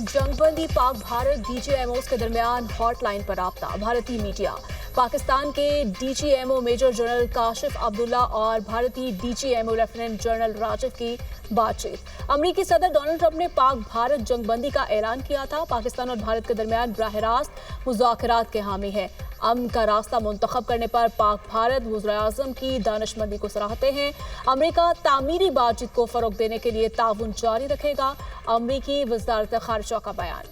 जंग बंदी पाक भारत डीजीएमओs के दरमियान हॉट लाइन पर राब्ता। भारतीय मीडिया पाकिस्तान के DGMO major general Kashif Abdullah और भारतीय डीजीएमओ लेफ्टिनेंट जनरल राजिफ की बातचीत। अमरीकी सदर डोनाल्ड ट्रंप ने पाक भारत जंग बंदी का ऐलान किया था। पाकिस्तान और भारत के दरमियान बराह रास्त मुज़ाकरात के हामी है। अमन का रास्ता मुंतखब करने पर पाक भारत वज़ीर-ए-आज़म की दानिशमंदी को सराहते हैं। अमरीका तामीरी बातचीत को फरोग देने के लिए ताउन जारी रखेगा। अमरीकी वज़ारत ख़ारिजा का बयान।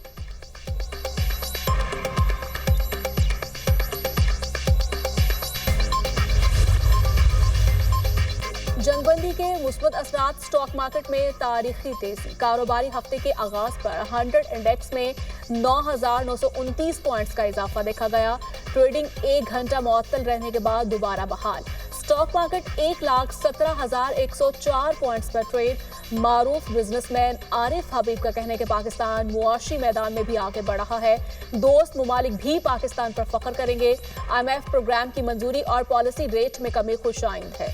जंगबंदी के मुस्बत असरात स्टॉक मार्केट में तारीखी तेजी। कारोबारी हफ्ते के आगाज पर 100 इंडेक्स में 9,929 पॉइंट्स का इजाफा देखा गया। ट्रेडिंग 1 घंटा मुअत्तल रहने के बाद दोबारा बहाल। स्टॉक मार्केट 1,17,104 पॉइंट्स पर ट्रेड। मारूफ बिजनेसमैन आरिफ हबीब का कहने के पाकिस्तान मुआशी मैदान में भी आगे बढ़ रहा है। दोस्त मुमालिक भी पाकिस्तान पर फख्र करेंगे। IMF प्रोग्राम की मंजूरी और पॉलिसी रेट में कमी खुशाइंद है।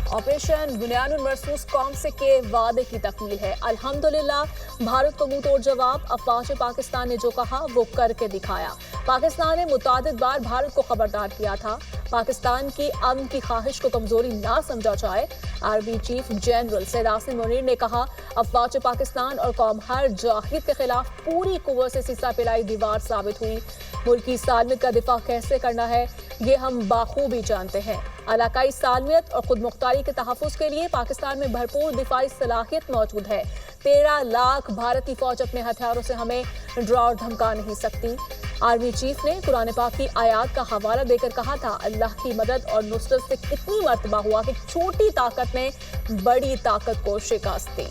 ऑपरेशन बुनियानुल मरसूस कौम से के वादे की तकमील है। अल्हम्दुलिल्लाह भारत को मुंह तोड़ जवाब। अफवाज पाकिस्तान ने जो कहा वो करके दिखाया। पाकिस्तान ने मुतादिद बार भारत को खबरदार किया था। पाकिस्तान की अमन की ख्वाहिश को कमजोरी ना समझा जाए। Army chief general Syed Asim Munir ने कहा अफवाज पाकिस्तान और कौम हर जाहिद के खिलाफ पूरी कुव्वत से सीसा पिलाई दीवार साबित हुई। मुल्क की सालमियत का दिफा कैसे करना है ये हम बाखूबी जानते हैं। इलाकाई सालमियत और खुद मुख्तारी के तहफ़्फ़ुज़ के लिए पाकिस्तान में भरपूर दिफाई सलाहियत मौजूद है। 13 लाख भारतीय फौज अपने हथियारों से हमें डरा और धमका नहीं सकती। आर्मी चीफ ने कुरान पाक की आयात का हवाला देकर कहा था अल्लाह की मदद और नुसरत से कितनी मर्तबा हुआ कि छोटी ताकत ने बड़ी ताकत को शिकस्त दी।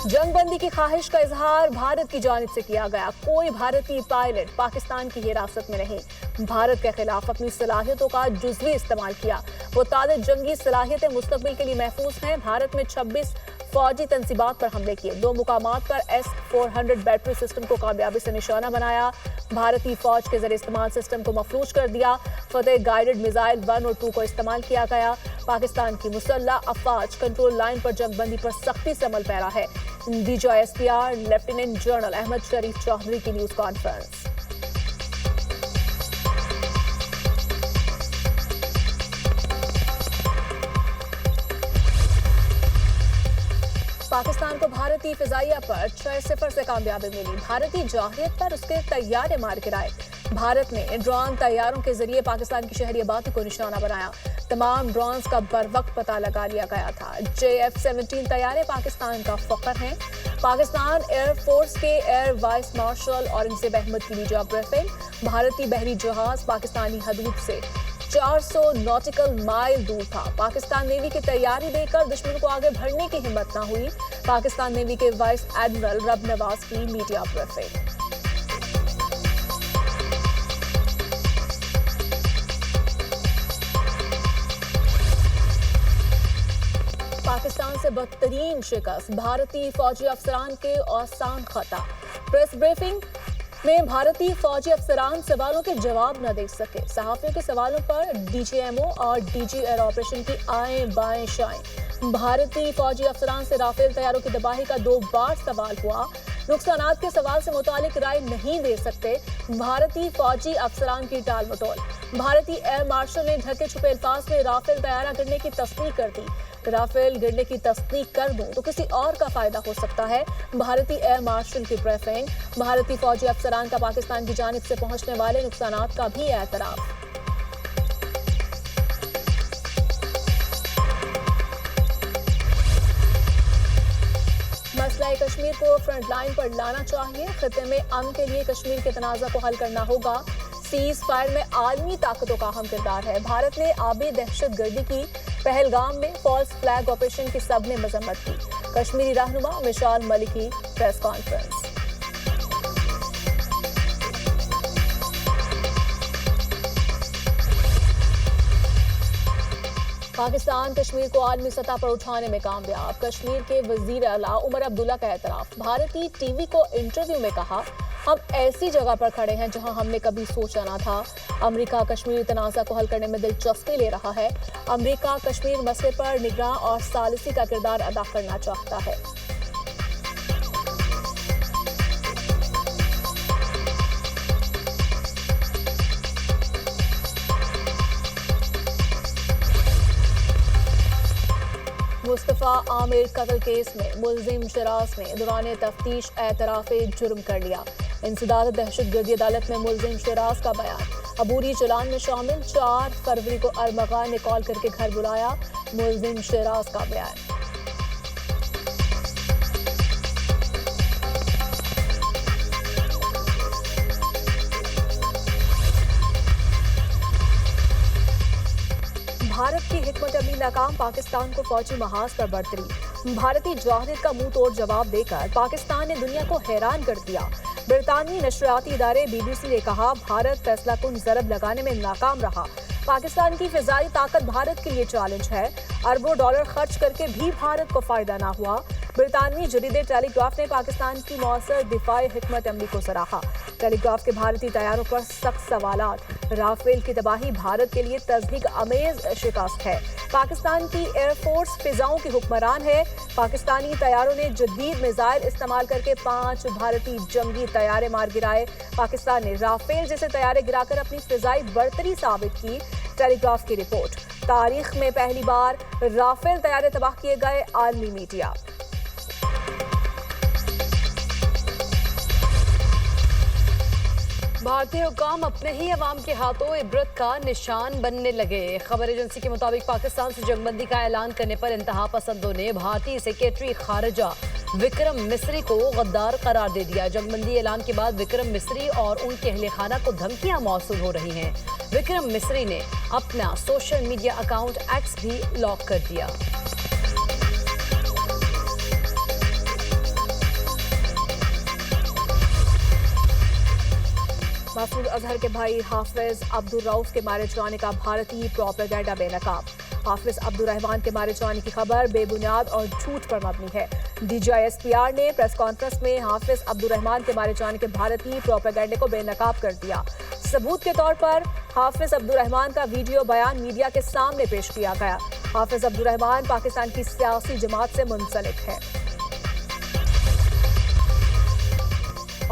जंगबंदी की ख्वाहिश का इजहार भारत की जानिब से किया गया। कोई भारतीय पायलट पाकिस्तान की हिरासत में नहीं। भारत के खिलाफ अपनी सलाहियतों का जुज़वी इस्तेमाल किया। मुतादिद जंगी सलाहियतें मुस्तक़बिल के लिए महफूज हैं। भारत में 26 फौजी तंसीबात पर हमले किए। 2 मुकामात पर S-400 बैटरी सिस्टम को कामयाबी से निशाना बनाया। भारतीय फौज के जरिए इस्तेमाल सिस्टम को मफलूज कर दिया। फतेह गाइडेड मिसाइल 1 और 2 को इस्तेमाल किया गया। पाकिस्तान की मुसल्लह अफवाज कंट्रोल लाइन पर जंगबंदी पर सख्ती से अमल पैरा है। DGISPR लेफ्टिनेंट जनरल अहमद शरीफ चौधरी की न्यूज कॉन्फ्रेंस। पाकिस्तान को भारतीय फिजाइया पर 6-0 से कामयाबी मिली। भारतीय जाहियत पर उसके तैयारे मार गिराए। भारत ने ड्रोन तैयारों के जरिए पाकिस्तान की शहरी आबादी को निशाना बनाया। तमाम ड्रोन्स का बरवक्त पता लगा लिया गया था। JF-17 तैयारे पाकिस्तान का फख्र हैं। पाकिस्तान एयरफोर्स के air vice marshal Aurangzeb Ahmed की मीडिया ब्रीफिंग। भारतीय बहरी जहाज पाकिस्तानी हदूद से 400 नॉटिकल माइल दूर था। पाकिस्तान नेवी की तैयारी देखकर दुश्मन को आगे बढ़ने की हिम्मत न हुई। पाकिस्तान नेवी के वाइस एडमिरल रब नवाज की मीडिया ब्रीफिंग। पाकिस्तान से बदतरीन शिकस्त। भारतीय फौजी अफसरान के औसान खता। प्रेस ब्रीफिंग में भारतीय फौजी अफसरान सवालों के जवाब न दे सके। सहाफियों के सवालों पर DGMO और DG एयर ऑपरेशन की आएं बाएं शाएं। भारतीय फौजी अफसरान से राफेल तैयारों की तबाही का 2 बार सवाल हुआ। नुकसानात के सवाल से मुतालिक राय नहीं दे सकते। भारतीय फौजी अफसरान की टाल मटोल। भारतीय एयर मार्शल ने ढके छुपे अल्फाज में राफेल तैयारा गिरने की तस्दीक कर दी। राफेल गिरने की तस्दीक कर दूं तो किसी और का फायदा हो सकता है। भारतीय एयर मार्शल की ब्रीफिंग। भारतीय फौजी अफसरान का पाकिस्तान की जानिब से पहुंचने वाले नुकसानात का भी एतराफ। मसला कश्मीर को फ्रंट लाइन पर लाना चाहिए। खिते में अमन के लिए कश्मीर के तनाज़ा को हल करना होगा। सीज फायर में आलमी ताकतों का अहम किरदार है। भारत ने आबी दहशत गर्दी की। पहलगाम में फॉल्स फ्लैग ऑपरेशन की सबने मजम्मत की। कश्मीरी रहनुमा विशाल मलिक की प्रेस कॉन्फ्रेंस। पाकिस्तान कश्मीर को आलमी सतह पर उठाने में कामयाब। कश्मीर के वजीर आला उमर अब्दुल्ला का एतराफ। भारतीय टीवी को इंटरव्यू में कहा ہم ایسی جگہ پر کھڑے ہیں جہاں ہم نے کبھی سوچا نہ تھا۔ امریکہ کشمیر تنازع کو حل کرنے میں دلچسپی لے رہا ہے۔ امریکہ کشمیر مسئلے پر نگراں اور ثالثی کا کردار ادا کرنا چاہتا ہے۔ مصطفیٰ عامر قتل کیس میں ملزم شراز نے دوران تفتیش اعتراف جرم کر لیا۔ انسداد دہشت گردی عدالت میں ملزم شراز کا بیان۔ عبوری چلان میں شامل 4 فروری کو ارمغان نے کال کر کے گھر بلایا۔ ملزم شراز کا بیان۔ بھارت کی حکمت عملی ناکام، پاکستان کو فوجی محاذ پر برتری۔ بھارتی جوہریت کا منہ توڑ جواب دے کر پاکستان نے دنیا کو حیران کر دیا۔ برطانوی نشریاتی ادارے BBC نے کہا بھارت فیصلہ کن ضرب لگانے میں ناکام رہا۔ پاکستان کی فضائی طاقت بھارت کے لیے چیلنج ہے۔ اربوں ڈالر خرچ کر کے بھی بھارت کو فائدہ نہ ہوا۔ برطانوی جریدے ٹیلی گراف نے پاکستان کی مؤثر دفاعی حکمت عملی کو سراہا۔ ٹیلی گراف کے بھارتی طیاروں پر سخت سوالات۔ رافیل کی تباہی بھارت کے لیے تصدیق آمیز شکست ہے۔ پاکستان کی ایئر فورس فضاؤں کی حکمران ہے۔ پاکستانی طیاروں نے جدید میزائل استعمال کر کے 5 بھارتی جنگی طیارے مار گرائے۔ پاکستان نے رافیل جیسے طیارے گرا کر اپنی فضائی برتری ثابت کی۔ ٹیلی گراف کی رپورٹ۔ تاریخ میں پہلی بار رافیل طیارے تباہ کیے گئے، عالمی میڈیا۔ بھارتی حکام اپنے ہی عوام کے ہاتھوں عبرت کا نشان بننے لگے۔ خبر ایجنسی کے مطابق پاکستان سے جنگ بندی کا اعلان کرنے پر انتہا پسندوں نے بھارتی سیکریٹری خارجہ وکرم مسری کو غدار قرار دے دیا۔ جنگ بندی اعلان کے بعد وکرم مسری اور ان کے اہل خانہ کو دھمکیاں موصول ہو رہی ہیں۔ وکرم مسری نے اپنا سوشل میڈیا اکاؤنٹ ایکس بھی لاک کر دیا۔ محفوظ اظہر کے بھائی حافظ عبدالرؤف کے مارے جانے کا بھارتی پروپیگنڈا بے نقاب۔ حافظ عبدالرحمان کے مارے جانے کی خبر بے بنیاد اور جھوٹ پر مبنی ہے۔ DGISPR نے پریس کانفرنس میں حافظ عبدالرحمان کے مارے جانے کے بھارتی پروپیگنڈے کو بے نقاب کر دیا۔ ثبوت کے طور پر حافظ عبدالرحمان کا ویڈیو بیان میڈیا کے سامنے پیش کیا گیا۔ حافظ عبدالرحمان پاکستان کی سیاسی جماعت سے منسلک ہے۔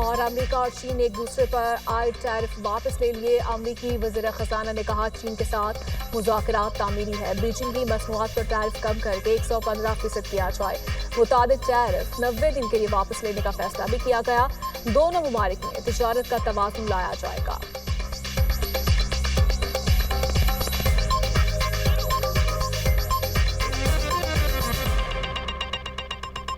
اور امریکہ اور چین ایک دوسرے پر عائد ٹیرف واپس لے لیے۔ امریکی وزیر خزانہ نے کہا چین کے ساتھ مذاکرات تعمیری ہے۔ بیجنگ کی مصنوعات پر ٹیرف کم کر کے 115% کیا جائے۔ متعدد ٹیرف 90 دن کے لیے واپس لینے کا فیصلہ بھی کیا گیا۔ دونوں ممالک میں تجارت کا توازن لایا جائے گا۔